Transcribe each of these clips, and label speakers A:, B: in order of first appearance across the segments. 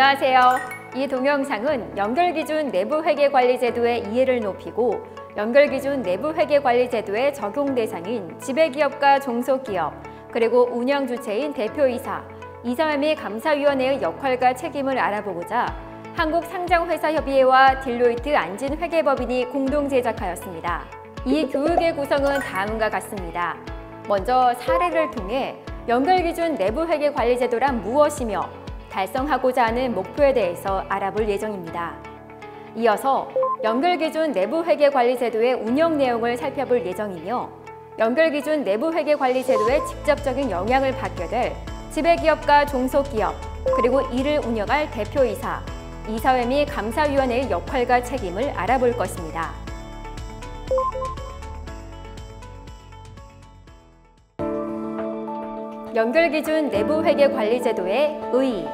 A: 안녕하세요. 이 동영상은 연결기준 내부회계관리제도의 이해를 높이고 연결기준 내부회계관리제도의 적용 대상인 지배기업과 종속기업, 그리고 운영주체인 대표이사, 이사 및 감사위원회의 역할과 책임을 알아보고자 한국상장회사협의회와 딜로이트 안진회계법인이 공동 제작하였습니다. 이 교육의 구성은 다음과 같습니다. 먼저 사례를 통해 연결기준 내부회계관리제도란 무엇이며 달성하고자 하는 목표에 대해서 알아볼 예정입니다. 이어서 연결기준 내부회계관리제도의 운영 내용을 살펴볼 예정이며 연결기준 내부회계관리제도에 직접적인 영향을 받게 될 지배기업과 종속기업, 그리고 이를 운영할 대표이사, 이사회 및 감사위원회의 역할과 책임을 알아볼 것입니다. 연결기준 내부회계관리제도의 의의.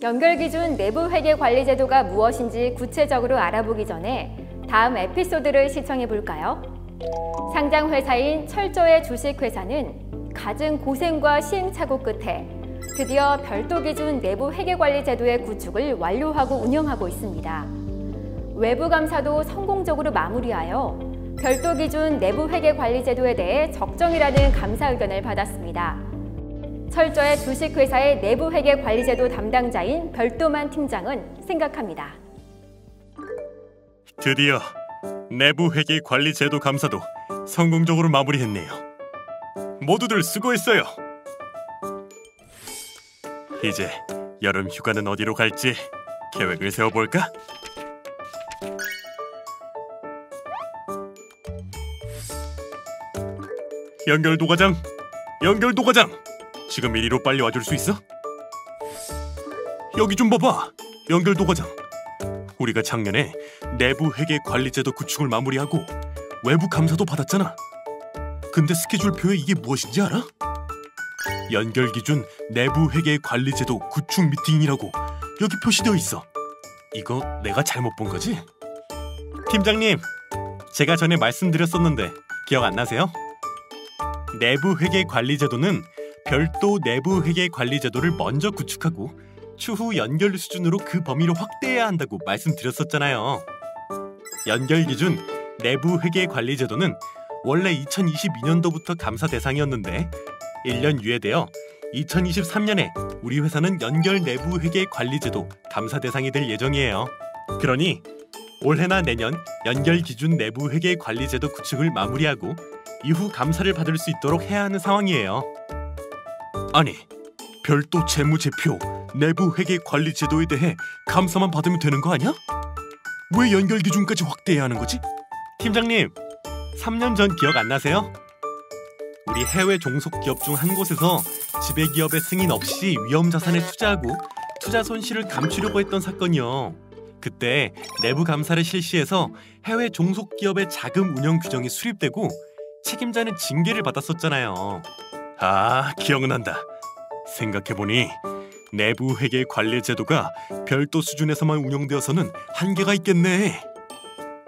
A: 연결기준 내부회계관리제도가 무엇인지 구체적으로 알아보기 전에 다음 에피소드를 시청해 볼까요? 상장회사인 철저의 주식회사는 갖은 고생과 시행착오 끝에 드디어 별도 기준 내부회계관리제도의 구축을 완료하고 운영하고 있습니다. 외부 감사도 성공적으로 마무리하여 별도 기준 내부회계관리제도에 대해 적정이라는 감사 의견을 받았습니다. 철저의 주식회사의 내부회계관리제도 담당자인 별도만 팀장은 생각합니다.
B: 드디어 내부회계관리제도 감사도 성공적으로 마무리했네요. 모두들 수고했어요. 이제 여름 휴가는 어디로 갈지 계획을 세워볼까? 연결도과장! 연결도과장! 지금 이리로 빨리 와줄 수 있어? 여기 좀 봐봐! 연결도과장! 우리가 작년에 내부회계관리제도 구축을 마무리하고 외부 감사도 받았잖아. 근데 스케줄표에 이게 무엇인지 알아? 연결기준 내부회계관리제도 구축 미팅이라고 여기 표시되어 있어. 이거 내가 잘못 본 거지? 팀장님, 제가 전에 말씀드렸었는데 기억 안 나세요? 내부회계관리제도는 별도 내부회계관리제도를 먼저 구축하고 추후 연결 수준으로 그 범위를 확대해야 한다고 말씀드렸었잖아요. 연결기준 내부회계관리제도는 원래 2022년도부터 감사 대상이었는데 1년 유예되어 2023년에 우리 회사는 연결 내부회계관리제도 감사 대상이 될 예정이에요. 그러니 올해나 내년 연결기준 내부회계관리제도 구축을 마무리하고 이후 감사를 받을 수 있도록 해야 하는 상황이에요. 아니, 별도 재무제표 내부회계관리제도에 대해 감사만 받으면 되는 거 아니야? 왜 연결기준까지 확대해야 하는 거지? 팀장님, 3년 전 기억 안 나세요? 우리 해외 종속기업 중 한 곳에서 지배기업의 승인 없이 위험자산에 투자하고 투자 손실을 감추려고 했던 사건이요. 그때 내부 감사를 실시해서 해외 종속기업의 자금 운영 규정이 수립되고 책임자는 징계를 받았었잖아요. 아, 기억난다. 생각해보니 내부회계관리제도가 별도 수준에서만 운영되어서는 한계가 있겠네.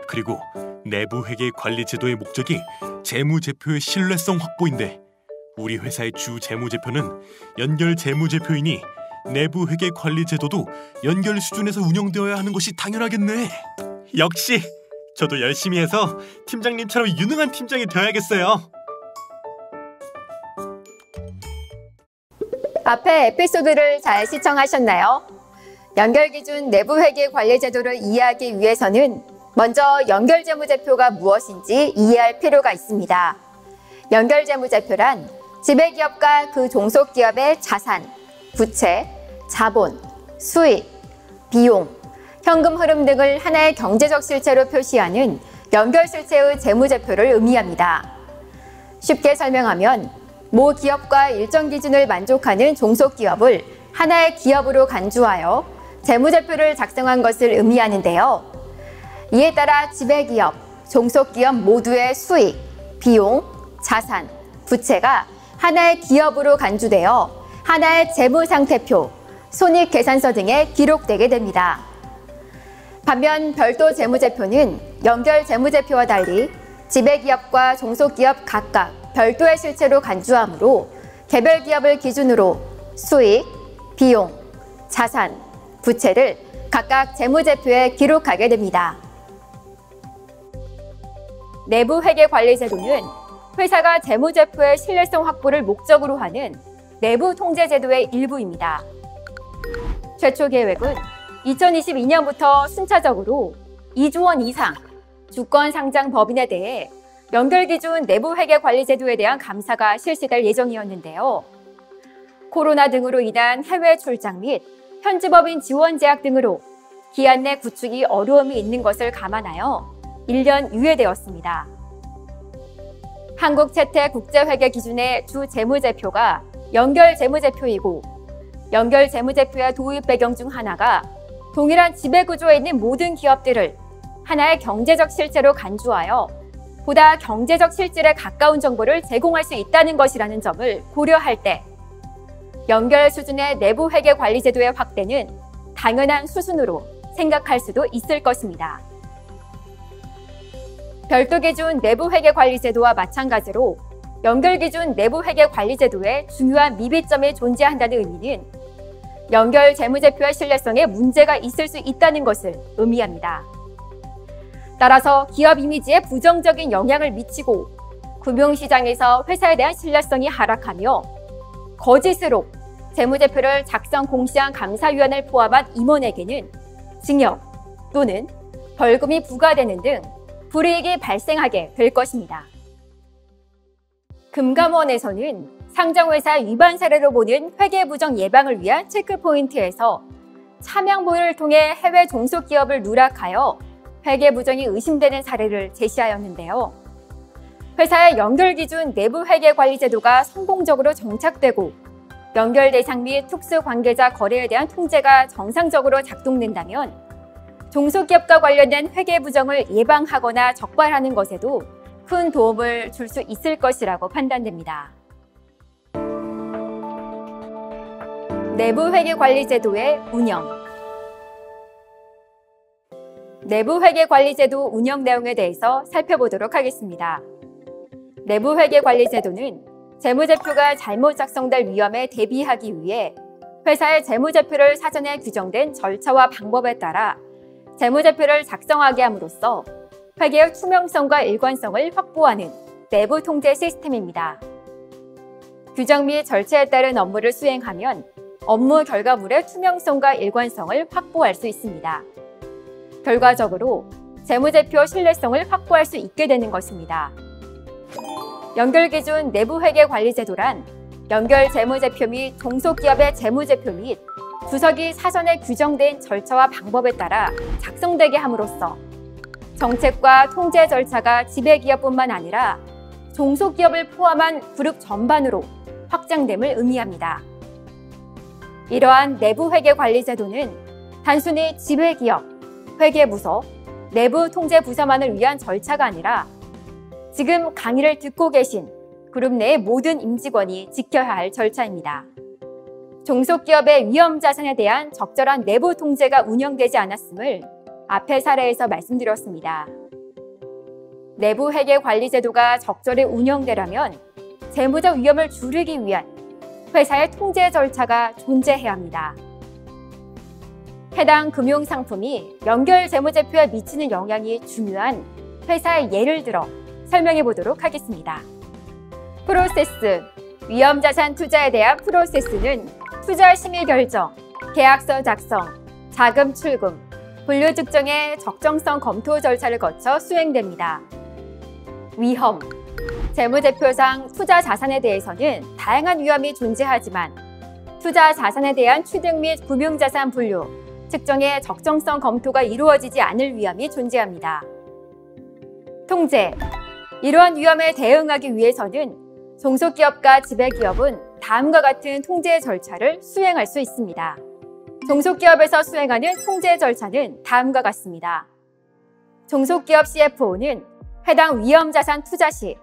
B: 그리고 내부회계관리제도의 목적이 재무제표의 신뢰성 확보인데 우리 회사의 주 재무제표는 연결 재무제표이니 내부회계관리제도도 연결 수준에서 운영되어야 하는 것이 당연하겠네. 역시 저도 열심히 해서 팀장님처럼 유능한 팀장이 되어야겠어요.
A: 앞에 에피소드를 잘 시청하셨나요? 연결기준 내부회계관리제도를 이해하기 위해서는 먼저 연결재무제표가 무엇인지 이해할 필요가 있습니다. 연결재무제표란 지배기업과 그 종속기업의 자산, 부채, 자본, 수익, 비용, 현금 흐름 등을 하나의 경제적 실체로 표시하는 연결실체의 재무제표를 의미합니다. 쉽게 설명하면 모 기업과 일정 기준을 만족하는 종속기업을 하나의 기업으로 간주하여 재무제표를 작성한 것을 의미하는데요. 이에 따라 지배기업, 종속기업 모두의 수익, 비용, 자산, 부채가 하나의 기업으로 간주되어 하나의 재무상태표, 손익계산서 등에 기록되게 됩니다. 반면 별도 재무제표는 연결 재무제표와 달리 지배기업과 종속기업 각각 별도의 실체로 간주하므로 개별 기업을 기준으로 수익, 비용, 자산, 부채를 각각 재무제표에 기록하게 됩니다. 내부회계관리제도는 회사가 재무제표의 신뢰성 확보를 목적으로 하는 내부 통제제도의 일부입니다. 최초 계획은 2022년부터 순차적으로 2조 원 이상 주권 상장 법인에 대해 연결기준 내부회계관리제도에 대한 감사가 실시될 예정이었는데요. 코로나 등으로 인한 해외 출장 및 현지법인 지원 제약 등으로 기한 내 구축이 어려움이 있는 것을 감안하여 1년 유예되었습니다. 한국채택국제회계 기준의 주 재무제표가 연결재무제표이고 연결재무제표의 도입 배경 중 하나가 동일한 지배구조에 있는 모든 기업들을 하나의 경제적 실체로 간주하여 보다 경제적 실질에 가까운 정보를 제공할 수 있다는 것이라는 점을 고려할 때 연결 수준의 내부회계관리제도의 확대는 당연한 수순으로 생각할 수도 있을 것입니다. 별도 기준 내부회계관리제도와 마찬가지로 연결기준 내부회계관리제도에 중요한 미비점이 존재한다는 의미는 연결 재무제표의 신뢰성에 문제가 있을 수 있다는 것을 의미합니다. 따라서 기업 이미지에 부정적인 영향을 미치고 금융시장에서 회사에 대한 신뢰성이 하락하며 거짓으로 재무제표를 작성 공시한 감사위원을 포함한 임원에게는 징역 또는 벌금이 부과되는 등 불이익이 발생하게 될 것입니다. 금감원에서는 상장회사 위반 사례로 보는 회계부정 예방을 위한 체크포인트에서 차명보유를 통해 해외 종속기업을 누락하여 회계부정이 의심되는 사례를 제시하였는데요. 회사의 연결기준 내부회계관리제도가 성공적으로 정착되고 연결 대상 및 특수관계자 거래에 대한 통제가 정상적으로 작동된다면 종속기업과 관련된 회계부정을 예방하거나 적발하는 것에도 큰 도움을 줄 수 있을 것이라고 판단됩니다. 내부회계관리제도의 운영. 내부회계관리제도 운영 내용에 대해서 살펴보도록 하겠습니다. 내부회계관리제도는 재무제표가 잘못 작성될 위험에 대비하기 위해 회사의 재무제표를 사전에 규정된 절차와 방법에 따라 재무제표를 작성하게 함으로써 회계의 투명성과 일관성을 확보하는 내부 통제 시스템입니다. 규정 및 절차에 따른 업무를 수행하면 업무 결과물의 투명성과 일관성을 확보할 수 있습니다. 결과적으로 재무제표 신뢰성을 확보할 수 있게 되는 것입니다. 연결기준 내부회계관리제도란 연결재무제표 및 종속기업의 재무제표 및 주석이 사전에 규정된 절차와 방법에 따라 작성되게 함으로써 정책과 통제 절차가 지배기업뿐만 아니라 종속기업을 포함한 그룹 전반으로 확장됨을 의미합니다. 이러한 내부회계관리제도는 단순히 지배기업, 회계부서, 내부 통제부서만을 위한 절차가 아니라 지금 강의를 듣고 계신 그룹 내의 모든 임직원이 지켜야 할 절차입니다. 종속기업의 위험자산에 대한 적절한 내부 통제가 운영되지 않았음을 앞의 사례에서 말씀드렸습니다. 내부회계관리제도가 적절히 운영되려면 재무적 위험을 줄이기 위한 회사의 통제 절차가 존재해야 합니다. 해당 금융상품이 연결재무제표에 미치는 영향이 중요한 회사의 예를 들어 설명해 보도록 하겠습니다. 프로세스, 위험자산 투자에 대한 프로세스는 투자 심의 결정, 계약서 작성, 자금 출금, 분류 측정의 적정성 검토 절차를 거쳐 수행됩니다. 위험, 재무제표상 투자 자산에 대해서는 다양한 위험이 존재하지만 투자 자산에 대한 취득 및 금융자산 분류, 측정의 적정성 검토가 이루어지지 않을 위험이 존재합니다. 통제, 이러한 위험에 대응하기 위해서는 종속기업과 지배기업은 다음과 같은 통제 절차를 수행할 수 있습니다. 종속기업에서 수행하는 통제 절차는 다음과 같습니다. 종속기업 CFO는 해당 위험자산 투자 시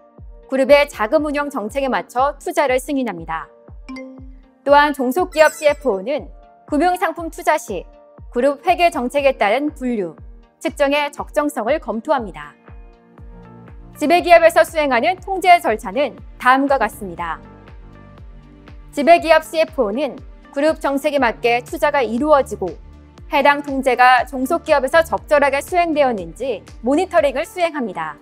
A: 그룹의 자금 운영 정책에 맞춰 투자를 승인합니다. 또한 종속기업 CFO는 금융상품 투자 시 그룹 회계 정책에 따른 분류, 측정의 적정성을 검토합니다. 지배기업에서 수행하는 통제 절차는 다음과 같습니다. 지배기업 CFO는 그룹 정책에 맞게 투자가 이루어지고 해당 통제가 종속기업에서 적절하게 수행되었는지 모니터링을 수행합니다.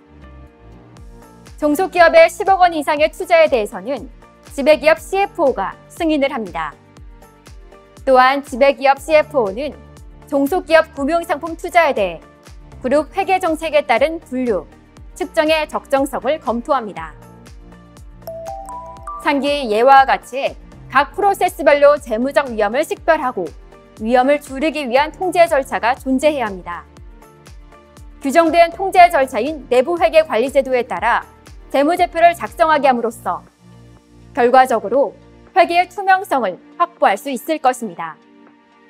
A: 종속기업의 10억 원 이상의 투자에 대해서는 지배기업 CFO가 승인을 합니다. 또한 지배기업 CFO는 종속기업 금융상품 투자에 대해 그룹 회계 정책에 따른 분류, 측정의 적정성을 검토합니다. 상기 예와 같이 각 프로세스별로 재무적 위험을 식별하고 위험을 줄이기 위한 통제 절차가 존재해야 합니다. 규정된 통제 절차인 내부회계관리제도에 따라 재무제표를 작성하게 함으로써 결과적으로 회계의 투명성을 확보할 수 있을 것입니다.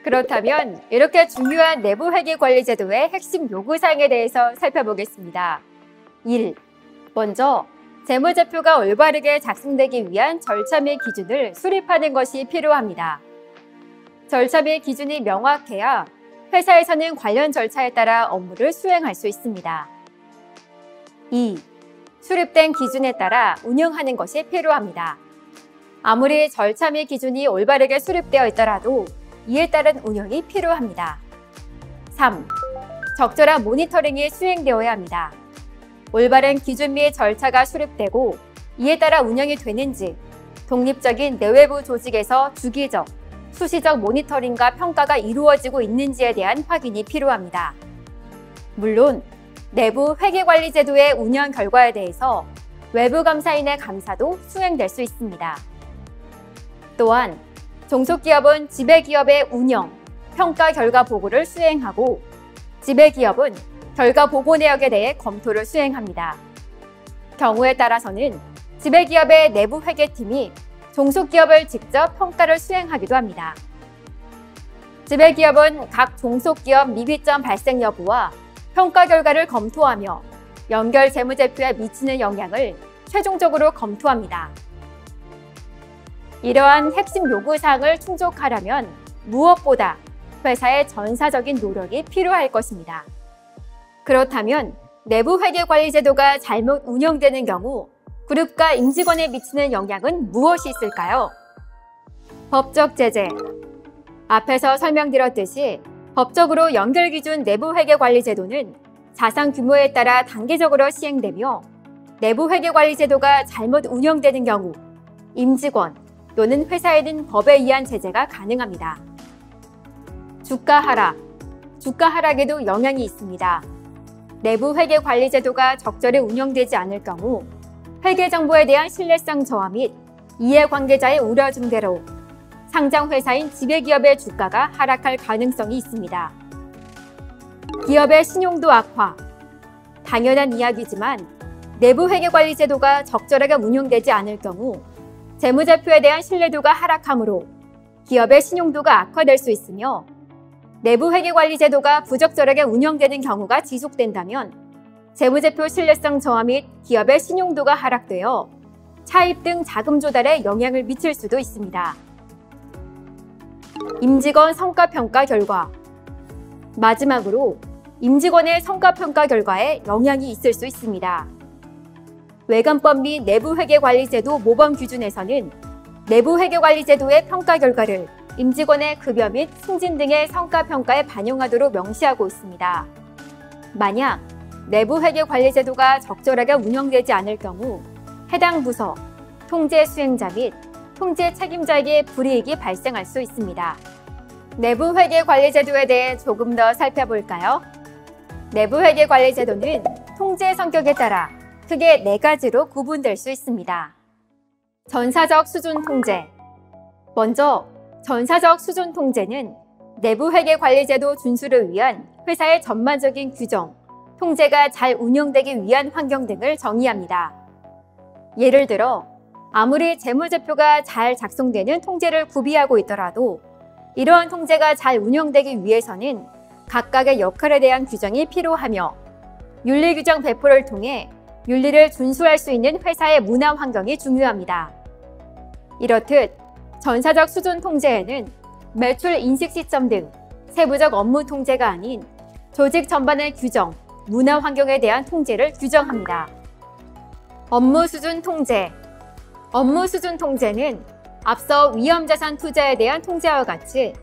A: 그렇다면 이렇게 중요한 내부회계관리제도의 핵심 요구사항에 대해서 살펴보겠습니다. 1. 먼저 재무제표가 올바르게 작성되기 위한 절차 및 기준을 수립하는 것이 필요합니다. 절차 및 기준이 명확해야 회사에서는 관련 절차에 따라 업무를 수행할 수 있습니다. 2. 수립된 기준에 따라 운영하는 것이 필요합니다. 아무리 절차 및 기준이 올바르게 수립되어 있더라도 이에 따른 운영이 필요합니다. 3. 적절한 모니터링이 수행되어야 합니다. 올바른 기준 및 절차가 수립되고 이에 따라 운영이 되는지 독립적인 내외부 조직에서 주기적, 수시적 모니터링과 평가가 이루어지고 있는지에 대한 확인이 필요합니다. 물론 내부 회계관리제도의 운영 결과에 대해서 외부 감사인의 감사도 수행될 수 있습니다. 또한 종속기업은 지배기업의 운영, 평가 결과 보고를 수행하고 지배기업은 결과 보고 내역에 대해 검토를 수행합니다. 경우에 따라서는 지배기업의 내부 회계팀이 종속기업을 직접 평가를 수행하기도 합니다. 지배기업은 각 종속기업 미비점 발생 여부와 평가 결과를 검토하며 연결 재무제표에 미치는 영향을 최종적으로 검토합니다. 이러한 핵심 요구사항을 충족하려면 무엇보다 회사의 전사적인 노력이 필요할 것입니다. 그렇다면 내부회계관리제도가 잘못 운영되는 경우 그룹과 임직원에 미치는 영향은 무엇이 있을까요? 법적 제재. 앞에서 설명드렸듯이 법적으로 연결기준 내부회계관리제도는 자산 규모에 따라 단계적으로 시행되며 내부회계관리제도가 잘못 운영되는 경우 임직원 또는 회사에는 법에 의한 제재가 가능합니다. 주가 하락. 주가 하락에도 영향이 있습니다. 내부 회계관리 제도가 적절히 운영되지 않을 경우 회계 정보에 대한 신뢰성 저하 및 이해관계자의 우려 증대로 상장 회사인 지배기업의 주가가 하락할 가능성이 있습니다. 기업의 신용도 악화. 당연한 이야기지만 내부 회계관리 제도가 적절하게 운영되지 않을 경우 재무제표에 대한 신뢰도가 하락하므로 기업의 신용도가 악화될 수 있으며 내부 회계관리 제도가 부적절하게 운영되는 경우가 지속된다면 재무제표 신뢰성 저하 및 기업의 신용도가 하락되어 차입 등 자금 조달에 영향을 미칠 수도 있습니다. 임직원 성과평가 결과. 마지막으로 임직원의 성과평가 결과에 영향이 있을 수 있습니다. 외관법 및 내부회계관리제도 모범 기준에서는 내부회계관리제도의 평가 결과를 임직원의 급여 및 승진 등의 성과평가에 반영하도록 명시하고 있습니다. 만약 내부회계관리제도가 적절하게 운영되지 않을 경우 해당 부서, 통제 수행자 및 통제 책임자에게 불이익이 발생할 수 있습니다. 내부회계관리제도에 대해 조금 더 살펴볼까요? 내부회계관리제도는 통제 성격에 따라 크게 4가지로 구분될 수 있습니다. 전사적 수준 통제. 먼저 전사적 수준 통제는 내부회계관리제도 준수를 위한 회사의 전반적인 규정, 통제가 잘 운영되기 위한 환경 등을 정의합니다. 예를 들어 아무리 재무제표가 잘 작성되는 통제를 구비하고 있더라도 이러한 통제가 잘 운영되기 위해서는 각각의 역할에 대한 규정이 필요하며 윤리규정 배포를 통해 윤리를 준수할 수 있는 회사의 문화 환경이 중요합니다. 이렇듯 전사적 수준 통제에는 매출 인식 시점 등 세부적 업무 통제가 아닌 조직 전반의 규정, 문화 환경에 대한 통제를 규정합니다. 업무 수준 통제. 업무 수준 통제는 앞서 위험자산 투자에 대한 통제와 같이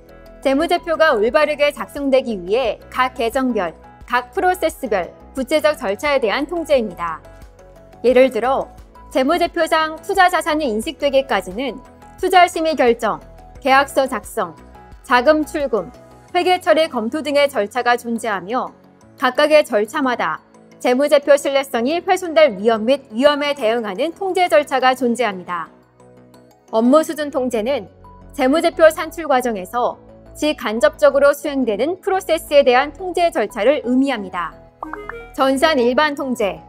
A: 재무제표가 올바르게 작성되기 위해 각 계정별, 각 프로세스별 구체적 절차에 대한 통제입니다. 예를 들어 재무제표상 투자자산이 인식되기까지는 투자심의 결정, 계약서 작성, 자금 출금, 회계 처리 검토 등의 절차가 존재하며 각각의 절차마다 재무제표 신뢰성이 훼손될 위험 및 위험에 대응하는 통제 절차가 존재합니다. 업무 수준 통제는 재무제표 산출 과정에서 직간접적으로 수행되는 프로세스에 대한 통제 절차를 의미합니다. 전산 일반 통제.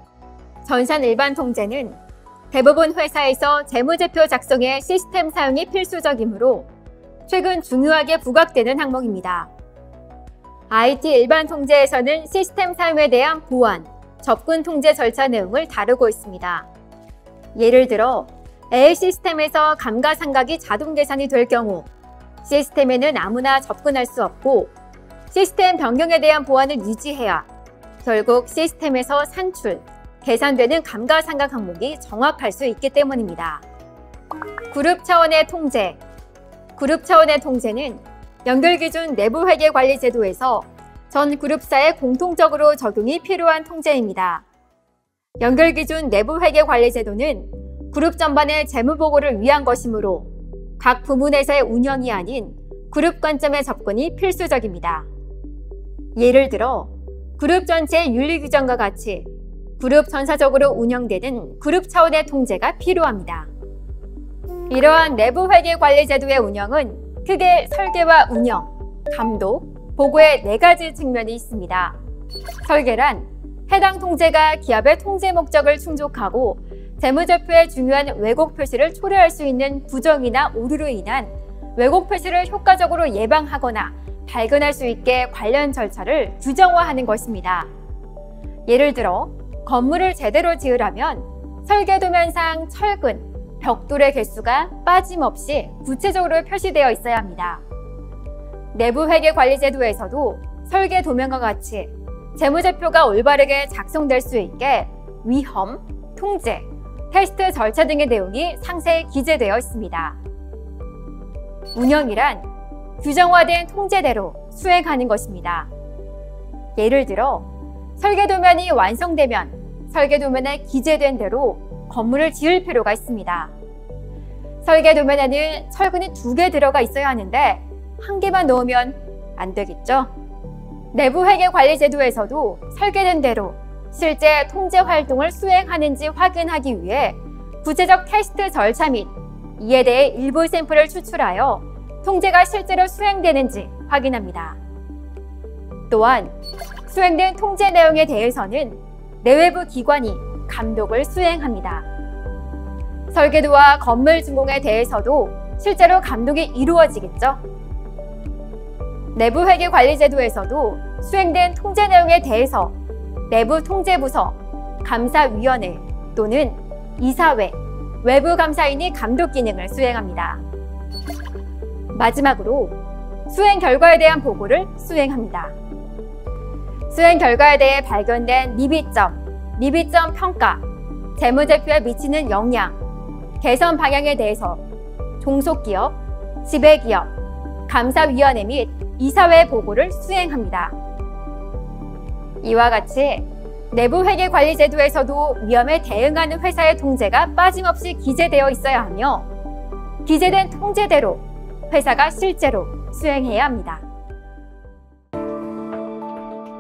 A: 전산 일반 통제는 대부분 회사에서 재무제표 작성에 시스템 사용이 필수적이므로 최근 중요하게 부각되는 항목입니다. IT 일반 통제에서는 시스템 사용에 대한 보안, 접근 통제 절차 내용을 다루고 있습니다. 예를 들어 A 시스템에서 감가상각이 자동 계산이 될 경우 시스템에는 아무나 접근할 수 없고 시스템 변경에 대한 보안을 유지해야 결국 시스템에서 산출, 계산되는 감가상각 항목이 정확할 수 있기 때문입니다. 그룹 차원의 통제. 그룹 차원의 통제는 연결기준 내부회계관리제도에서 전 그룹사에 공통적으로 적용이 필요한 통제입니다. 연결기준 내부회계관리제도는 그룹 전반의 재무보고를 위한 것이므로 각 부문에서의 운영이 아닌 그룹 관점의 접근이 필수적입니다. 예를 들어 그룹 전체의 윤리규정과 같이 그룹 전사적으로 운영되는 그룹 차원의 통제가 필요합니다. 이러한 내부회계관리제도의 운영은 크게 설계와 운영, 감독, 보고의 4가지 측면이 있습니다. 설계란 해당 통제가 기업의 통제 목적을 충족하고 재무제표의 중요한 왜곡 표시를 초래할 수 있는 부정이나 오류로 인한 왜곡 표시를 효과적으로 예방하거나 발견할 수 있게 관련 절차를 규정화하는 것입니다. 예를 들어 건물을 제대로 지으려면 설계도면상 철근, 벽돌의 개수가 빠짐없이 구체적으로 표시되어 있어야 합니다. 내부회계관리제도에서도 설계도면과 같이 재무제표가 올바르게 작성될 수 있게 위험, 통제, 테스트 절차 등의 내용이 상세히 기재되어 있습니다. 운영이란 규정화된 통제대로 수행하는 것입니다. 예를 들어 설계도면이 완성되면 설계도면에 기재된 대로 건물을 지을 필요가 있습니다. 설계도면에는 철근이 2개 들어가 있어야 하는데 1개만 넣으면 안 되겠죠? 내부회계관리제도에서도 설계된 대로 실제 통제 활동을 수행하는지 확인하기 위해 구체적 테스트 절차 및 이에 대해 일부 샘플을 추출하여 통제가 실제로 수행되는지 확인합니다. 또한 수행된 통제 내용에 대해서는 내외부 기관이 감독을 수행합니다. 설계도와 건물 준공에 대해서도 실제로 감독이 이루어지겠죠. 내부회계관리제도에서도 수행된 통제 내용에 대해서 내부 통제부서, 감사위원회 또는 이사회, 외부 감사인이 감독 기능을 수행합니다. 마지막으로 수행 결과에 대한 보고를 수행합니다. 수행 결과에 대해 발견된 미비점 평가, 재무제표에 미치는 영향, 개선 방향에 대해서 종속기업, 지배기업, 감사위원회 및 이사회 보고를 수행합니다. 이와 같이 내부회계관리제도에서도 위험에 대응하는 회사의 통제가 빠짐없이 기재되어 있어야 하며 기재된 통제대로 회사가 실제로 수행해야 합니다.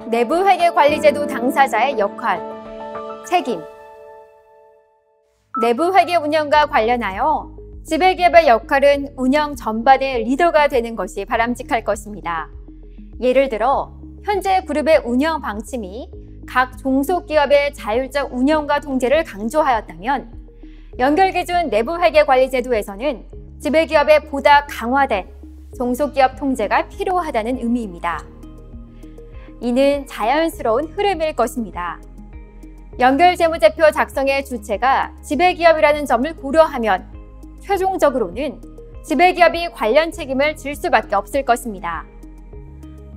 A: 내부회계관리제도 당사자의 역할, 책임. 내부회계 운영과 관련하여 지배기업의 역할은 운영 전반의 리더가 되는 것이 바람직할 것입니다. 예를 들어 현재 그룹의 운영 방침이 각 종속기업의 자율적 운영과 통제를 강조하였다면 연결기준 내부회계관리제도에서는 지배기업의 보다 강화된 종속기업 통제가 필요하다는 의미입니다. 이는 자연스러운 흐름일 것입니다. 연결재무제표 작성의 주체가 지배기업이라는 점을 고려하면 최종적으로는 지배기업이 관련 책임을 질 수밖에 없을 것입니다.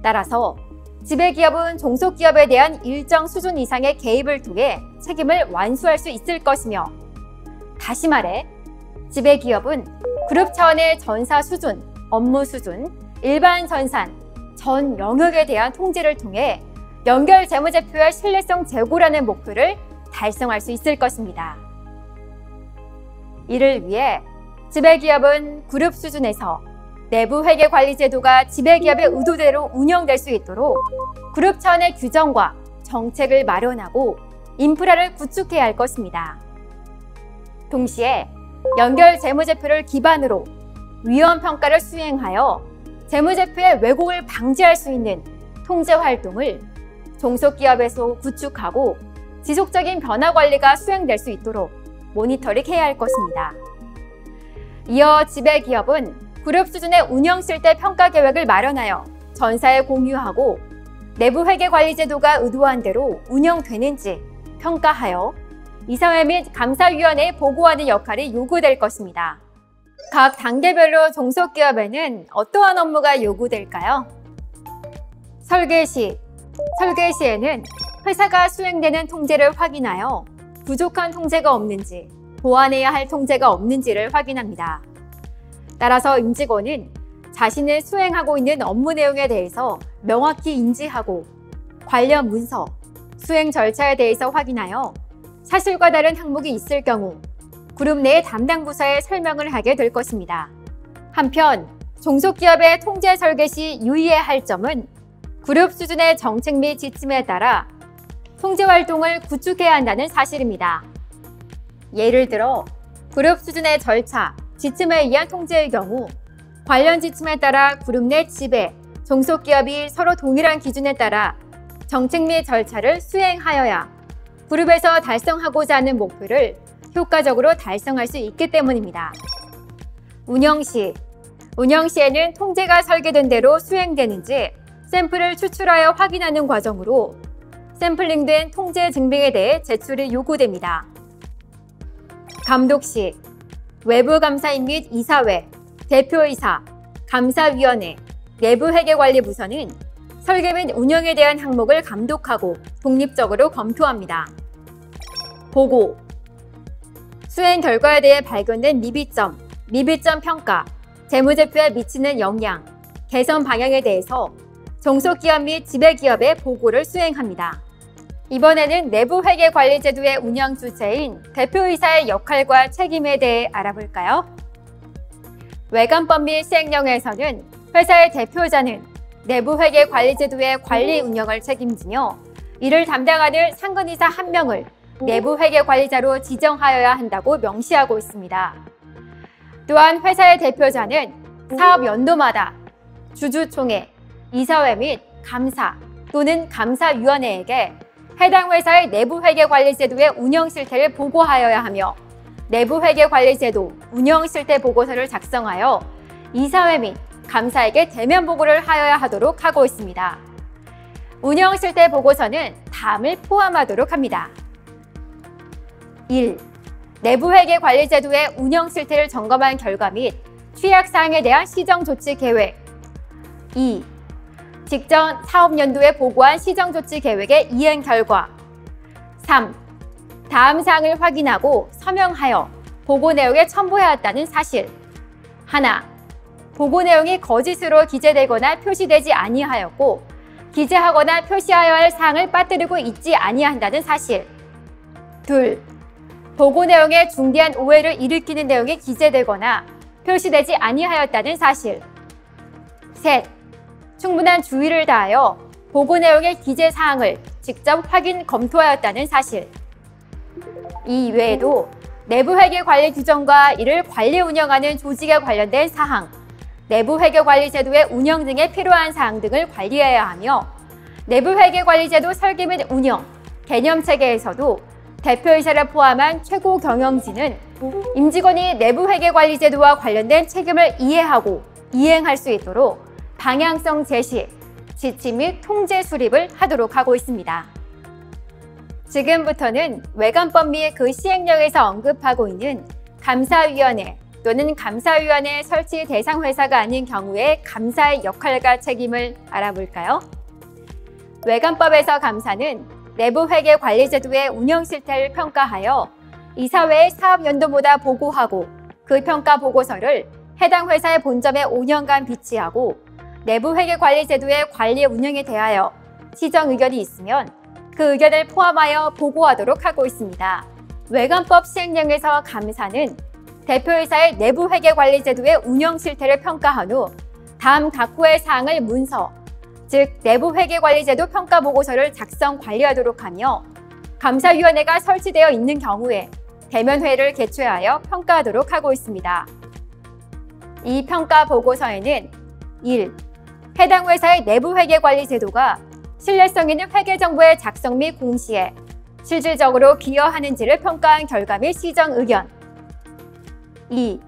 A: 따라서 지배기업은 종속기업에 대한 일정 수준 이상의 개입을 통해 책임을 완수할 수 있을 것이며, 다시 말해 지배기업은 그룹 차원의 전사 수준, 업무 수준, 일반 전산, 전 영역에 대한 통제를 통해 연결 재무제표의 신뢰성 제고라는 목표를 달성할 수 있을 것입니다. 이를 위해 지배기업은 그룹 수준에서 내부 회계 관리 제도가 지배기업의 의도대로 운영될 수 있도록 그룹 차원의 규정과 정책을 마련하고 인프라를 구축해야 할 것입니다. 동시에 연결 재무제표를 기반으로 위험 평가를 수행하여 재무제표의 왜곡을 방지할 수 있는 통제 활동을 종속기업에서 구축하고 지속적인 변화 관리가 수행될 수 있도록 모니터링해야 할 것입니다. 이어 지배기업은 그룹 수준의 운영 실태 평가 계획을 마련하여 전사에 공유하고 내부 회계 관리 제도가 의도한 대로 운영되는지 평가하여 이사회 및 감사위원회에 보고하는 역할이 요구될 것입니다. 각 단계별로 종속기업에는 어떠한 업무가 요구될까요? 설계 시에는 회사가 수행되는 통제를 확인하여 부족한 통제가 없는지, 보완해야 할 통제가 없는지를 확인합니다. 따라서 임직원은 자신을 수행하고 있는 업무 내용에 대해서 명확히 인지하고 관련 문서, 수행 절차에 대해서 확인하여 사실과 다른 항목이 있을 경우 그룹 내 담당 부서에 설명을 하게 될 것입니다. 한편 종속기업의 통제 설계 시 유의해야 할 점은 그룹 수준의 정책 및 지침에 따라 통제 활동을 구축해야 한다는 사실입니다. 예를 들어 그룹 수준의 절차, 지침에 의한 통제의 경우 관련 지침에 따라 그룹 내 지배, 종속기업이 서로 동일한 기준에 따라 정책 및 절차를 수행하여야 그룹에서 달성하고자 하는 목표를 효과적으로 달성할 수 있기 때문입니다. 운영 시에는 통제가 설계된 대로 수행되는지 샘플을 추출하여 확인하는 과정으로 샘플링된 통제 증빙에 대해 제출이 요구됩니다. 감독 시 외부 감사인 및 이사회, 대표이사, 감사위원회, 내부회계관리부서는 설계 및 운영에 대한 항목을 감독하고 독립적으로 검토합니다. 보고 수행 결과에 대해 발견된 미비점 평가, 재무제표에 미치는 영향, 개선 방향에 대해서 종속기업 및 지배기업에 보고를 수행합니다. 이번에는 내부회계관리제도의 운영 주체인 대표이사의 역할과 책임에 대해 알아볼까요? 외관법 및 시행령에서는 회사의 대표자는 내부회계관리제도의 관리 운영을 책임지며 이를 담당하는 상근이사 1명을 내부회계관리자로 지정하여야 한다고 명시하고 있습니다. 또한 회사의 대표자는 사업 연도마다 주주총회, 이사회 및 감사 또는 감사위원회에게 해당 회사의 내부회계관리제도의 운영 실태를 보고하여야 하며 내부회계관리제도 운영 실태 보고서를 작성하여 이사회 및 감사에게 대면 보고를 하여야 하도록 하고 있습니다. 운영 실태 보고서는 다음을 포함하도록 합니다. 1. 내부회계관리제도의 운영 실태를 점검한 결과 및 취약사항에 대한 시정조치 계획. 2. 직전 사업연도에 보고한 시정조치 계획의 이행 결과. 3. 다음 사항을 확인하고 서명하여 보고 내용에 첨부해왔다는 사실. 하나. 보고 내용이 거짓으로 기재되거나 표시되지 아니하였고 기재하거나 표시하여야 할 사항을 빠뜨리고 있지 아니한다는 사실. 2. 보고 내용에 중대한 오해를 일으키는 내용이 기재되거나 표시되지 아니하였다는 사실. 3. 충분한 주의를 다하여 보고 내용의 기재 사항을 직접 확인 검토하였다는 사실. 이 외에도 내부회계관리 규정과 이를 관리 운영하는 조직에 관련된 사항, 내부회계관리제도의 운영 등에 필요한 사항 등을 관리해야 하며 내부회계관리제도 설계 및 운영, 개념체계에서도 대표이사를 포함한 최고 경영진은 임직원이 내부회계관리제도와 관련된 책임을 이해하고 이행할 수 있도록 방향성 제시, 지침 및 통제 수립을 하도록 하고 있습니다. 지금부터는 외관법 및 그 시행령에서 언급하고 있는 감사위원회 또는 감사위원회 설치 대상 회사가 아닌 경우에 감사의 역할과 책임을 알아볼까요? 외관법에서 감사는 내부회계관리제도의 운영 실태를 평가하여 이사회의 사업연도보다 보고하고 그 평가 보고서를 해당 회사의 본점에 5년간 비치하고 내부 회계 관리 제도의 관리 운영에 대하여 시정 의견이 있으면 그 의견을 포함하여 보고하도록 하고 있습니다. 외관법 시행령에서 감사는 대표이사의 내부 회계 관리 제도의 운영 실태를 평가한 후 다음 각호의 사항을 문서, 즉 내부 회계 관리 제도 평가 보고서를 작성 관리하도록 하며 감사위원회가 설치되어 있는 경우에 대면회의를 개최하여 평가하도록 하고 있습니다. 이 평가 보고서에는 1. 해당 회사의 내부 회계 관리 제도가 신뢰성 있는 회계 정보의 작성 및 공시에 실질적으로 기여하는지를 평가한 결과 및 시정 의견. 2.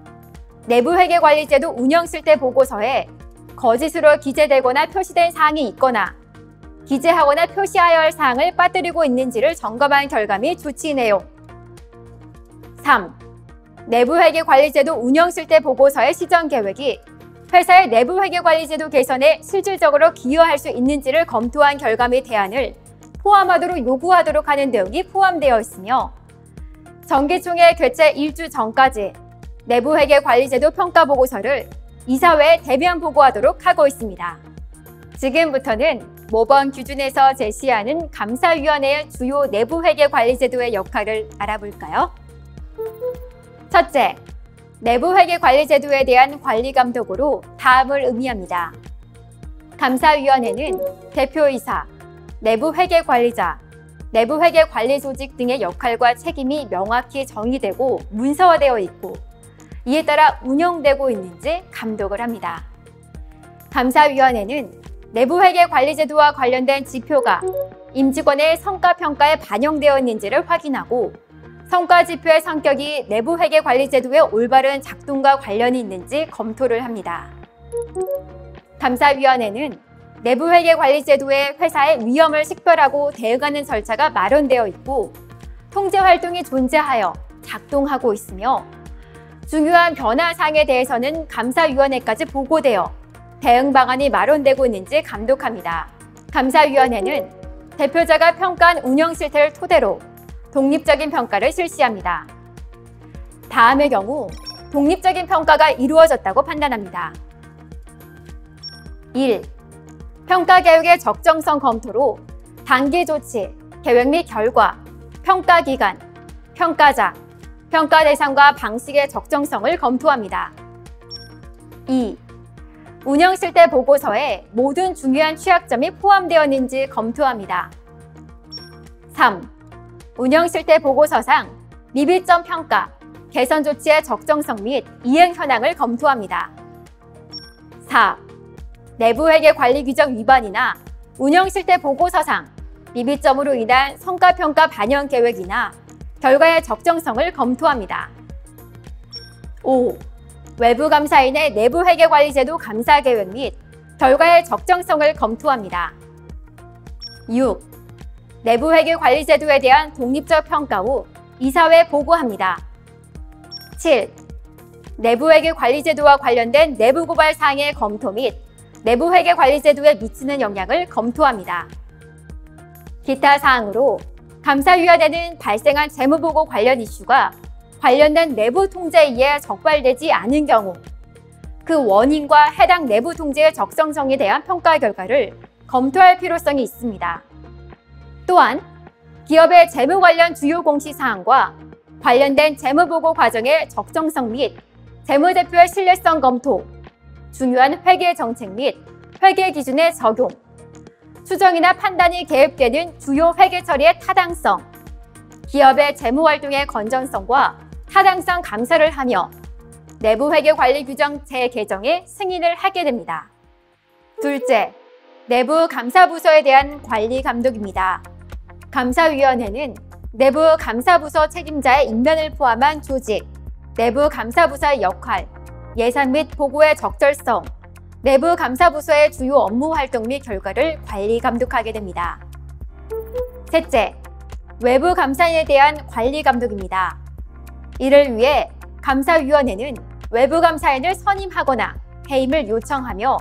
A: 내부 회계 관리 제도 운영 실태 보고서에 거짓으로 기재되거나 표시된 사항이 있거나 기재하거나 표시하여야 할 사항을 빠뜨리고 있는지를 점검한 결과 및 조치 내용. 3. 내부 회계 관리 제도 운영 실태 보고서의 시정 계획이 회사의 내부 회계 관리 제도 개선에 실질적으로 기여할 수 있는지를 검토한 결과 및 대안을 포함하도록 요구하도록 하는 내용이 포함되어 있으며 정기총회 개최 1주 전까지 내부 회계 관리 제도 평가 보고서를 이사회에 대면 보고하도록 하고 있습니다. 지금부터는 모범 기준에서 제시하는 감사위원회의 주요 내부 회계 관리 제도의 역할을 알아볼까요? 첫째, 내부 회계 관리 제도에 대한 관리 감독으로 다음을 의미합니다. 감사위원회는 대표이사, 내부 회계 관리자, 내부 회계 관리 조직 등의 역할과 책임이 명확히 정의되고 문서화되어 있고 이에 따라 운영되고 있는지 감독을 합니다. 감사위원회는 내부 회계 관리 제도와 관련된 지표가 임직원의 성과 평가에 반영되어 있는지를 확인하고 성과 지표의 성격이 내부 회계 관리 제도의 올바른 작동과 관련이 있는지 검토를 합니다. 감사위원회는 내부 회계 관리 제도에 회사의 위험을 식별하고 대응하는 절차가 마련되어 있고 통제 활동이 존재하여 작동하고 있으며 중요한 변화 사항에 대해서는 감사위원회까지 보고되어 대응 방안이 마련되고 있는지 감독합니다. 감사위원회는 대표자가 평가한 운영 실태를 토대로 독립적인 평가를 실시합니다. 다음의 경우 독립적인 평가가 이루어졌다고 판단합니다. 1. 평가 계획의 적정성 검토로 단기 조치, 계획 및 결과, 평가 기간, 평가자, 평가 대상과 방식의 적정성을 검토합니다. 2. 운영 실태 보고서에 모든 중요한 취약점이 포함되었는지 검토합니다. 3. 운영 실태 보고서상 미비점 평가, 개선 조치의 적정성 및 이행 현황을 검토합니다. 4. 내부 회계 관리 규정 위반이나 운영 실태 보고서상 미비점으로 인한 성과 평가 반영 계획이나 결과의 적정성을 검토합니다. 5. 외부 감사인의 내부 회계 관리 제도 감사 계획 및 결과의 적정성을 검토합니다. 6. 내부 회계 관리 제도에 대한 독립적 평가 후 이사회에 보고합니다. 7. 내부 회계 관리 제도와 관련된 내부 고발 사항의 검토 및 내부 회계 관리 제도에 미치는 영향을 검토합니다. 기타 사항으로 감사위원회는 발생한 재무보고 관련 이슈가 관련된 내부 통제에 의해 적발되지 않은 경우 그 원인과 해당 내부 통제의 적정성에 대한 평가 결과를 검토할 필요성이 있습니다. 또한 기업의 재무 관련 주요 공시사항과 관련된 재무보고 과정의 적정성 및 재무제표의 신뢰성 검토, 중요한 회계 정책 및 회계 기준의 적용, 추정이나 판단이 개입되는 주요 회계 처리의 타당성, 기업의 재무활동의 건전성과 타당성 감사를 하며 내부 회계 관리 규정 재개정에 승인을 하게 됩니다. 둘째, 내부 감사부서에 대한 관리 감독입니다. 감사위원회는 내부 감사부서 책임자의 임면을 포함한 조직, 내부 감사부서의 역할, 예산 및 보고의 적절성, 내부 감사부서의 주요 업무 활동 및 결과를 관리 감독하게 됩니다. 셋째, 외부 감사인에 대한 관리 감독입니다. 이를 위해 감사위원회는 외부 감사인을 선임하거나 해임을 요청하며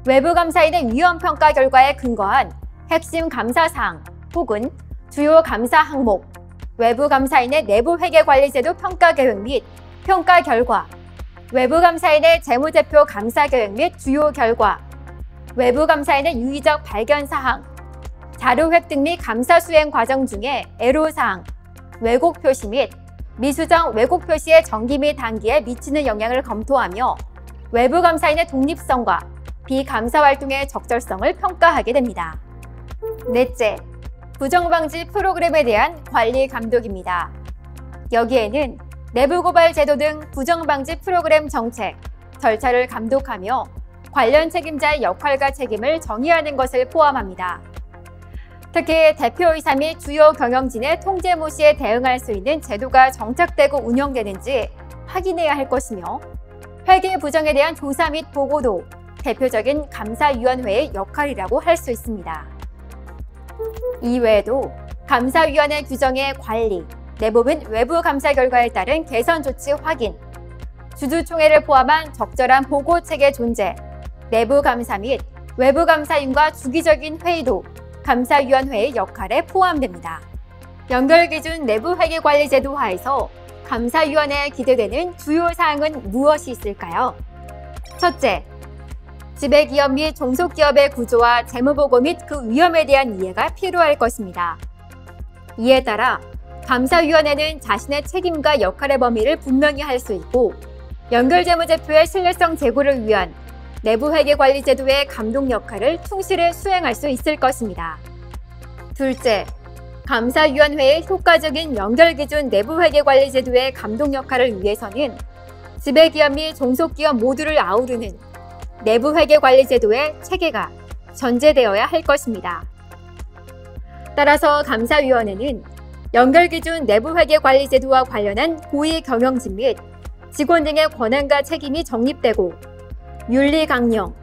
A: 외부 감사인의 위험평가 결과에 근거한 핵심 감사사항 혹은 주요 감사 항목, 외부 감사인의 내부 회계 관리 제도 평가 계획 및 평가 결과, 외부감사인의 재무제표 감사계획 및 주요 결과, 외부감사인의 유의적 발견사항, 자료 획득 및 감사 수행 과정 중에 애로사항, 왜곡 표시 및 미수정 왜곡 표시의 정기 및 단기에 미치는 영향을 검토하며 외부감사인의 독립성과 비감사 활동의 적절성을 평가하게 됩니다. 넷째, 부정방지 프로그램에 대한 관리 감독입니다. 여기에는 내부 고발 제도 등 부정방지 프로그램 정책, 절차를 감독하며 관련 책임자의 역할과 책임을 정의하는 것을 포함합니다. 특히 대표이사 및 주요 경영진의 통제모 시에 대응할 수 있는 제도가 정착되고 운영되는지 확인해야 할 것이며, 회계 부정에 대한 조사 및 보고도 대표적인 감사위원회의 역할이라고 할 수 있습니다. 이외에도 감사위원회 규정의 관리, 내부 및 외부 감사 결과에 따른 개선 조치 확인, 주주총회를 포함한 적절한 보고 체계 존재, 내부 감사 및 외부 감사인과 주기적인 회의도 감사위원회의 역할에 포함됩니다. 연결기준 내부회계관리제도 하에서 감사위원회에 기대되는 주요 사항은 무엇이 있을까요? 첫째, 지배기업 및 종속기업의 구조와 재무보고 및 그 위험에 대한 이해가 필요할 것입니다. 이에 따라 감사위원회는 자신의 책임과 역할의 범위를 분명히 할 수 있고, 연결재무제표의 신뢰성 제고를 위한 내부회계관리제도의 감독 역할을 충실히 수행할 수 있을 것입니다. 둘째, 감사위원회의 효과적인 연결기준 내부회계관리제도의 감독 역할을 위해서는 지배기업 및 종속기업 모두를 아우르는 내부회계관리제도의 체계가 전제되어야 할 것입니다. 따라서 감사위원회는 연결기준 내부회계관리제도와 관련한 고위 경영진 및 직원 등의 권한과 책임이 정립되고, 윤리 강령,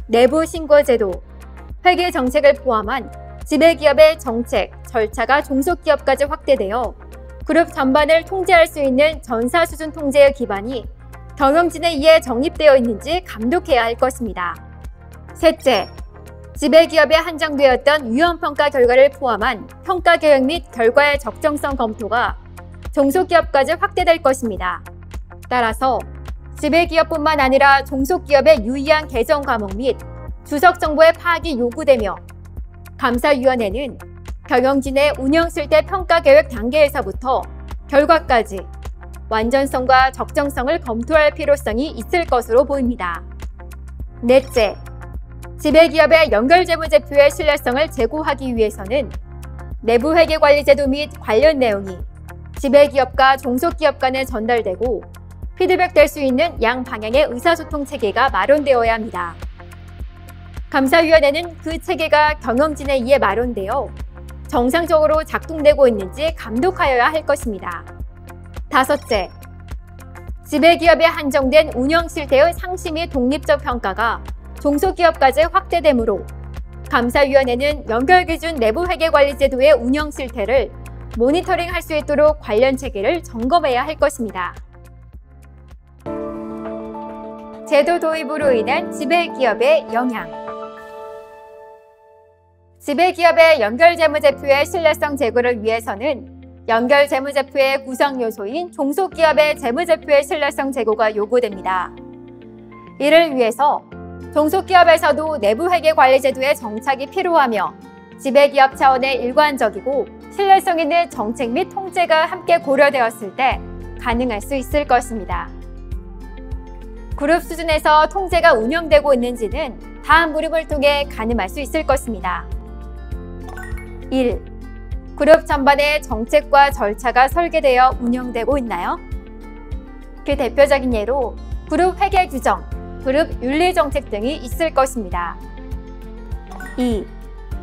A: 내부 신고제도, 회계 정책을 포함한 지배기업의 정책, 절차가 종속기업까지 확대되어 그룹 전반을 통제할 수 있는 전사 수준 통제의 기반이 경영진에 의해 정립되어 있는지 감독해야 할 것입니다. 셋째, 지배기업에 한정되었던 위험평가 결과를 포함한 평가 계획 및 결과의 적정성 검토가 종속기업까지 확대될 것입니다. 따라서 지배기업뿐만 아니라 종속기업의 유의한 개정 과목 및 주석 정보의 파악이 요구되며, 감사위원회는 경영진의 운영 실태 평가 계획 단계에서부터 결과까지 완전성과 적정성을 검토할 필요성이 있을 것으로 보입니다. 넷째, 지배기업의 연결재무제표의 신뢰성을 제고하기 위해서는 내부회계관리제도 및 관련 내용이 지배기업과 종속기업 간에 전달되고 피드백될 수 있는 양방향의 의사소통 체계가 마련되어야 합니다. 감사위원회는 그 체계가 경영진에 의해 마련되어 정상적으로 작동되고 있는지 감독하여야 할 것입니다. 다섯째, 지배기업에 한정된 운영 실태의 상시 및 독립적 평가가 종속기업까지 확대되므로 감사위원회는 연결기준 내부회계관리제도의 운영 실태를 모니터링할 수 있도록 관련 체계를 점검해야 할 것입니다. 제도 도입으로 인한 지배기업의 영향. 지배기업의 연결재무제표의 신뢰성 제고를 위해서는 연결재무제표의 구성 요소인 종속기업의 재무제표의 신뢰성 제고가 요구됩니다. 이를 위해서 종속기업에서도 내부회계관리제도의 정착이 필요하며, 지배기업 차원의 일관적이고 신뢰성 있는 정책 및 통제가 함께 고려되었을 때 가능할 수 있을 것입니다. 그룹 수준에서 통제가 운영되고 있는지는 다음 그룹을 통해 가늠할 수 있을 것입니다. 1. 그룹 전반의 정책과 절차가 설계되어 운영되고 있나요? 그 대표적인 예로 그룹 회계 규정, 그룹 윤리 정책 등이 있을 것입니다. 2.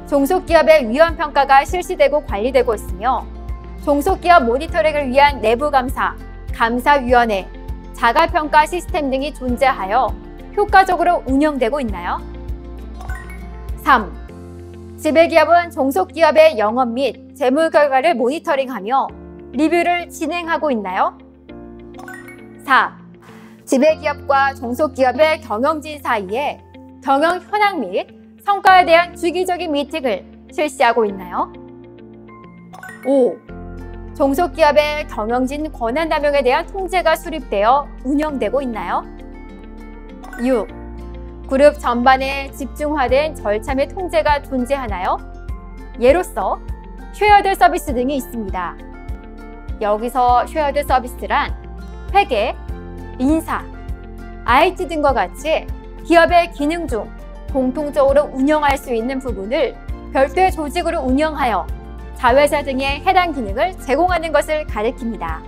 A: 종속기업의 위험평가가 실시되고 관리되고 있으며 종속기업 모니터링을 위한 내부감사, 감사위원회, 자가평가 시스템 등이 존재하여 효과적으로 운영되고 있나요? 3. 지배기업은 종속기업의 영업 및 재무 결과를 모니터링하며 리뷰를 진행하고 있나요? 4. 지배기업과 종속기업의 경영진 사이에 경영 현황 및 성과에 대한 주기적인 미팅을 실시하고 있나요? 5. 종속기업의 경영진 권한남용에 대한 통제가 수립되어 운영되고 있나요? 6. 그룹 전반에 집중화된 절차 및 통제가 존재하나요? 예로서 쉐어드 서비스 등이 있습니다. 여기서 쉐어드 서비스란 회계, 인사, IT 등과 같이 기업의 기능 중 공통적으로 운영할 수 있는 부분을 별도의 조직으로 운영하여 자회사 등의 해당 기능을 제공하는 것을 가리킵니다.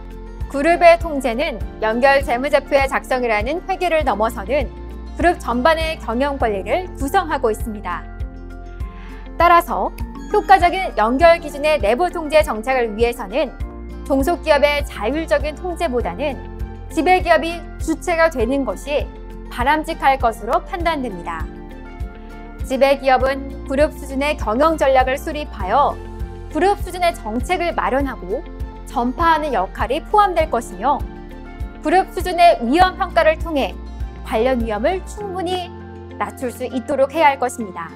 A: 그룹의 통제는 연결 재무제표의 작성이라는 회계를 넘어서는 그룹 전반의 경영 관리를 구성하고 있습니다. 따라서 효과적인 연결 기준의 내부 통제 정착을 위해서는 종속기업의 자율적인 통제보다는 지배기업이 주체가 되는 것이 바람직할 것으로 판단됩니다. 지배기업은 그룹 수준의 경영 전략을 수립하여 그룹 수준의 정책을 마련하고 전파하는 역할이 포함될 것이며 그룹 수준의 위험 평가를 통해 관련 위험을 충분히 낮출 수 있도록 해야 할 것입니다.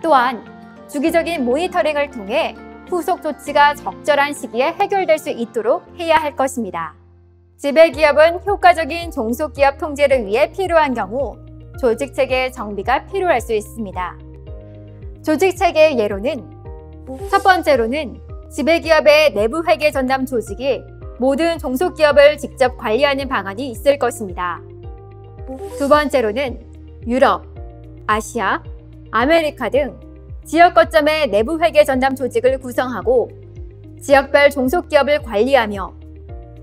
A: 또한 주기적인 모니터링을 통해 후속 조치가 적절한 시기에 해결될 수 있도록 해야 할 것입니다. 지배기업은 효과적인 종속기업 통제를 위해 필요한 경우 조직체계 정비가 필요할 수 있습니다. 조직체계의 예로는 첫 번째로는 지배기업의 내부 회계 전담 조직이 모든 종속기업을 직접 관리하는 방안이 있을 것입니다. 두 번째로는 유럽, 아시아, 아메리카 등 지역 거점의 내부 회계 전담 조직을 구성하고 지역별 종속기업을 관리하며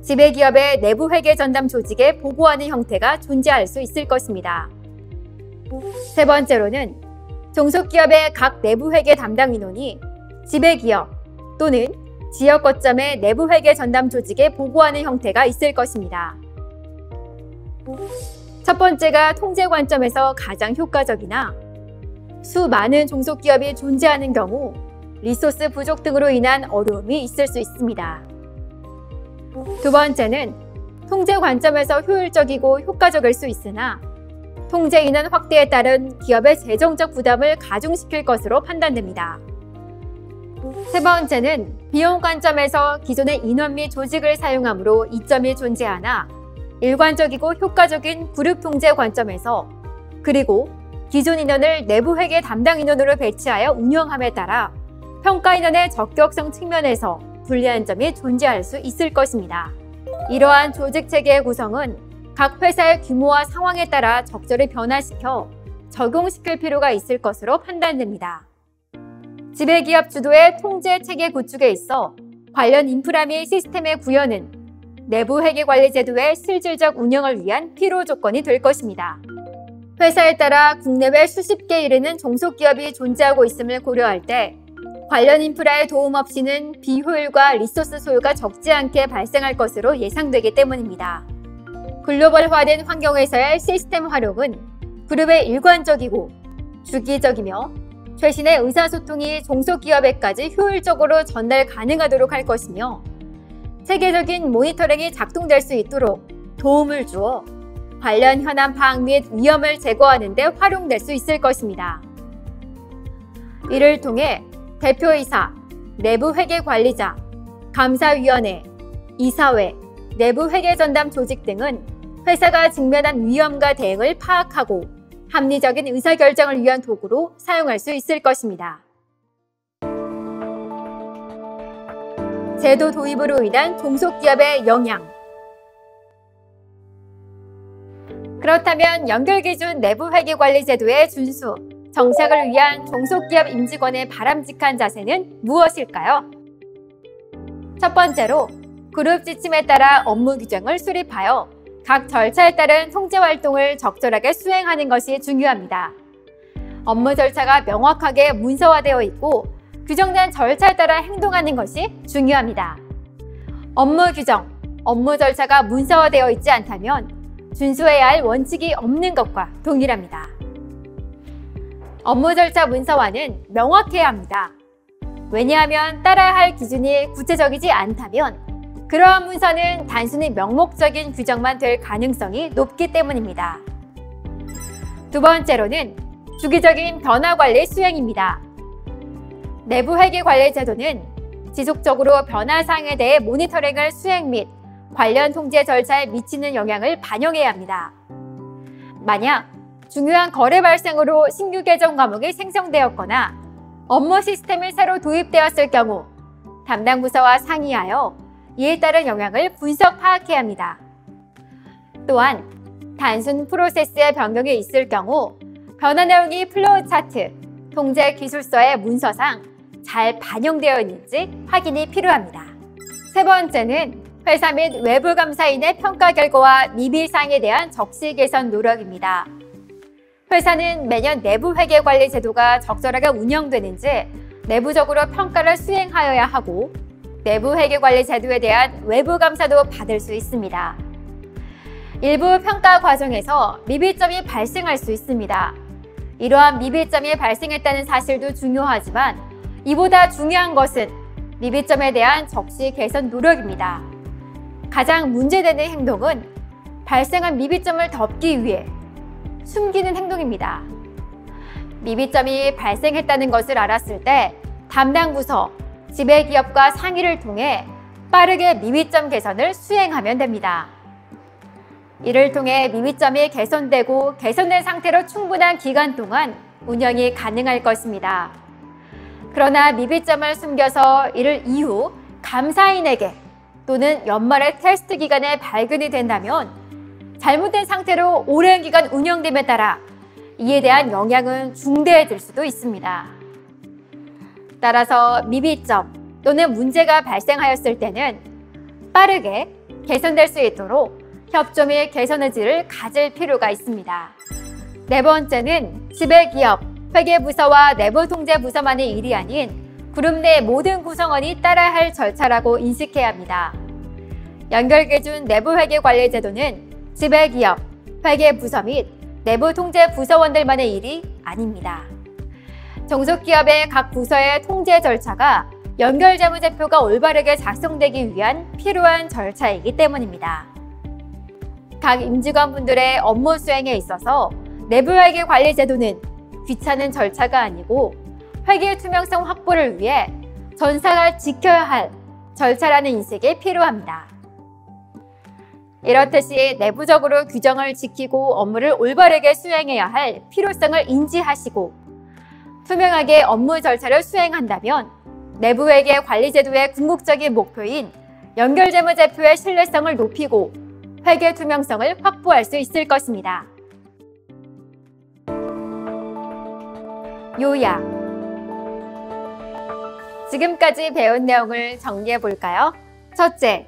A: 지배기업의 내부 회계 전담 조직에 보고하는 형태가 존재할 수 있을 것입니다. 세 번째로는 종속기업의 각 내부 회계 담당 인원이 지배기업 또는 지역 거점의 내부 회계 전담 조직에 보고하는 형태가 있을 것입니다. 첫 번째가 통제 관점에서 가장 효과적이나 수많은 종속기업이 존재하는 경우 리소스 부족 등으로 인한 어려움이 있을 수 있습니다. 두 번째는 통제 관점에서 효율적이고 효과적일 수 있으나 통제 인원 확대에 따른 기업의 재정적 부담을 가중시킬 것으로 판단됩니다. 세 번째는 비용 관점에서 기존의 인원 및 조직을 사용함으로 이점이 존재하나 일관적이고 효과적인 그룹 통제 관점에서 그리고 기존 인원을 내부 회계 담당 인원으로 배치하여 운영함에 따라 평가 인원의 적격성 측면에서 불리한 점이 존재할 수 있을 것입니다. 이러한 조직 체계의 구성은 각 회사의 규모와 상황에 따라 적절히 변화시켜 적용시킬 필요가 있을 것으로 판단됩니다. 지배기업 주도의 통제 체계 구축에 있어 관련 인프라 및 시스템의 구현은 내부 회계 관리 제도의 실질적 운영을 위한 필요 조건이 될 것입니다. 회사에 따라 국내외 수십 개 이르는 종속기업이 존재하고 있음을 고려할 때 관련 인프라의 도움 없이는 비효율과 리소스 소요가 적지 않게 발생할 것으로 예상되기 때문입니다. 글로벌화된 환경에서의 시스템 활용은 그룹의 일관적이고 주기적이며 최신의 의사소통이 종속기업에까지 효율적으로 전달 가능하도록 할 것이며 체계적인 모니터링이 작동될 수 있도록 도움을 주어 관련 현안 파악 및 위험을 제거하는 데 활용될 수 있을 것입니다. 이를 통해 대표이사, 내부회계관리자, 감사위원회, 이사회, 내부회계전담 조직 등은 회사가 직면한 위험과 대응을 파악하고 합리적인 의사결정을 위한 도구로 사용할 수 있을 것입니다. 제도 도입으로 인한 종속기업의 영향. 그렇다면 연결기준 내부회계관리제도의 준수, 정착을 위한 종속기업 임직원의 바람직한 자세는 무엇일까요? 첫 번째로 그룹 지침에 따라 업무 규정을 수립하여 각 절차에 따른 통제 활동을 적절하게 수행하는 것이 중요합니다. 업무 절차가 명확하게 문서화되어 있고 규정된 절차에 따라 행동하는 것이 중요합니다. 업무 규정, 업무 절차가 문서화되어 있지 않다면 준수해야 할 원칙이 없는 것과 동일합니다. 업무 절차 문서화는 명확해야 합니다. 왜냐하면 따라야 할 기준이 구체적이지 않다면 그러한 문서는 단순히 명목적인 규정만 될 가능성이 높기 때문입니다. 두 번째로는 주기적인 변화 관리 수행입니다. 내부 회계 관리 제도는 지속적으로 변화 사항에 대해 모니터링을 수행 및 관련 통제 절차에 미치는 영향을 반영해야 합니다. 만약 중요한 거래 발생으로 신규 계정 과목이 생성되었거나 업무 시스템이 새로 도입되었을 경우 담당 부서와 상의하여 이에 따른 영향을 분석 파악해야 합니다. 또한 단순 프로세스의 변경이 있을 경우 변화 내용이 플로우 차트, 통제 기술서의 문서상 잘 반영되어 있는지 확인이 필요합니다. 세 번째는 회사 및 외부 감사인의 평가 결과와 미비 사항에 대한 적시 개선 노력입니다. 회사는 매년 내부 회계 관리 제도가 적절하게 운영되는지 내부적으로 평가를 수행하여야 하고 내부 회계 관리 제도에 대한 외부 감사도 받을 수 있습니다. 일부 평가 과정에서 미비점이 발생할 수 있습니다. 이러한 미비점이 발생했다는 사실도 중요하지만 이보다 중요한 것은 미비점에 대한 적시 개선 노력입니다. 가장 문제되는 행동은 발생한 미비점을 덮기 위해 숨기는 행동입니다. 미비점이 발생했다는 것을 알았을 때 담당 부서, 지배기업과 상의를 통해 빠르게 미비점 개선을 수행하면 됩니다. 이를 통해 미비점이 개선되고 개선된 상태로 충분한 기간 동안 운영이 가능할 것입니다. 그러나 미비점을 숨겨서 이를 이후 감사인에게 또는 연말의 테스트 기간에 발견이 된다면 잘못된 상태로 오랜 기간 운영됨에 따라 이에 대한 영향은 중대해질 수도 있습니다. 따라서 미비점 또는 문제가 발생하였을 때는 빠르게 개선될 수 있도록 협조 및 개선 의지를 가질 필요가 있습니다. 네 번째는 지배기업, 회계부서와 내부통제부서만의 일이 아닌 그룹 내 모든 구성원이 따라야 할 절차라고 인식해야 합니다. 연결기준 내부회계관리제도는 지배기업, 회계부서 및 내부통제부서원들만의 일이 아닙니다. 종속기업의 각 부서의 통제 절차가 연결재무제표가 올바르게 작성되기 위한 필요한 절차이기 때문입니다. 각 임직원분들의 업무 수행에 있어서 내부회계관리제도는 귀찮은 절차가 아니고 회계 투명성 확보를 위해 전사가 지켜야 할 절차라는 인식이 필요합니다. 이렇듯이 내부적으로 규정을 지키고 업무를 올바르게 수행해야 할 필요성을 인지하시고 투명하게 업무 절차를 수행한다면 내부회계 관리제도의 궁극적인 목표인 연결재무제표의 신뢰성을 높이고 회계 투명성을 확보할 수 있을 것입니다. 요약. 지금까지 배운 내용을 정리해 볼까요? 첫째,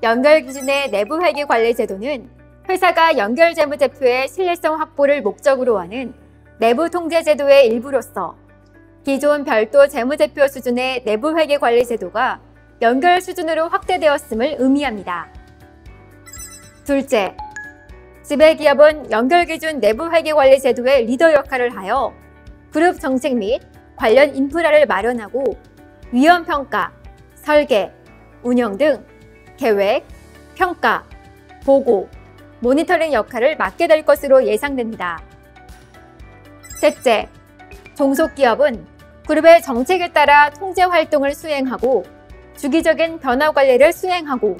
A: 연결기준의 내부회계관리제도는 회사가 연결재무제표의 신뢰성 확보를 목적으로 하는 내부통제제도의 일부로서 기존 별도 재무제표 수준의 내부회계관리제도가 연결 수준으로 확대되었음을 의미합니다. 둘째, 지배기업은 연결기준 내부회계관리제도의 리더 역할을 하여 그룹 정책 및 관련 인프라를 마련하고 위험평가, 설계, 운영 등 계획, 평가, 보고, 모니터링 역할을 맡게 될 것으로 예상됩니다. 셋째, 종속기업은 그룹의 정책에 따라 통제 활동을 수행하고 주기적인 변화 관리를 수행하고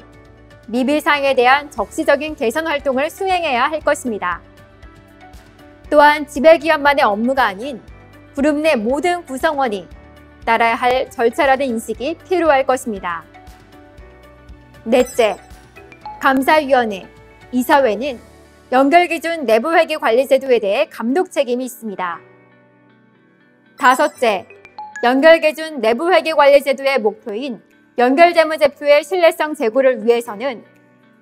A: 미비사항에 대한 적시적인 개선 활동을 수행해야 할 것입니다. 또한 지배기업만의 업무가 아닌 그룹 내 모든 구성원이 따라야 할 절차라는 인식이 필요할 것입니다. 넷째, 감사위원회, 이사회는 연결기준 내부회계관리제도에 대해 감독 책임이 있습니다. 다섯째, 연결기준 내부회계관리제도의 목표인 연결재무제표의 신뢰성 제고를 위해서는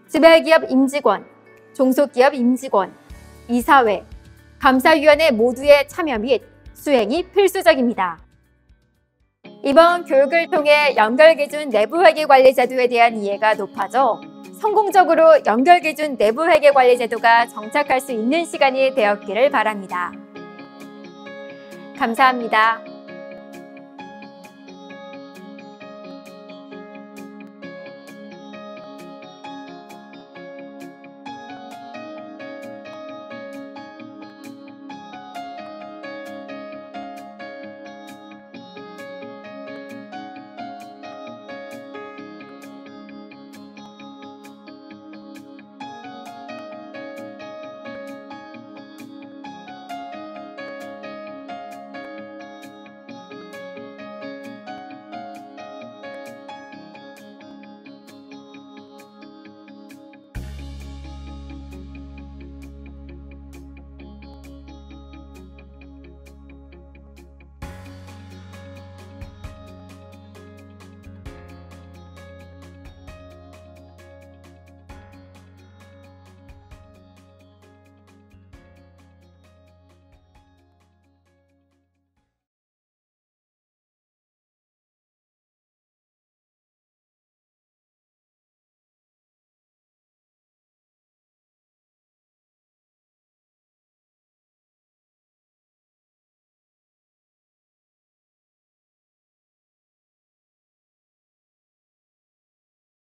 A: 지배기업 임직원, 종속기업 임직원, 이사회, 감사위원회 모두의 참여 및 수행이 필수적입니다. 이번 교육을 통해 연결기준 내부회계관리제도에 대한 이해가 높아져 성공적으로 연결기준 내부회계관리제도가 정착할 수 있는 시간이 되었기를 바랍니다. 감사합니다.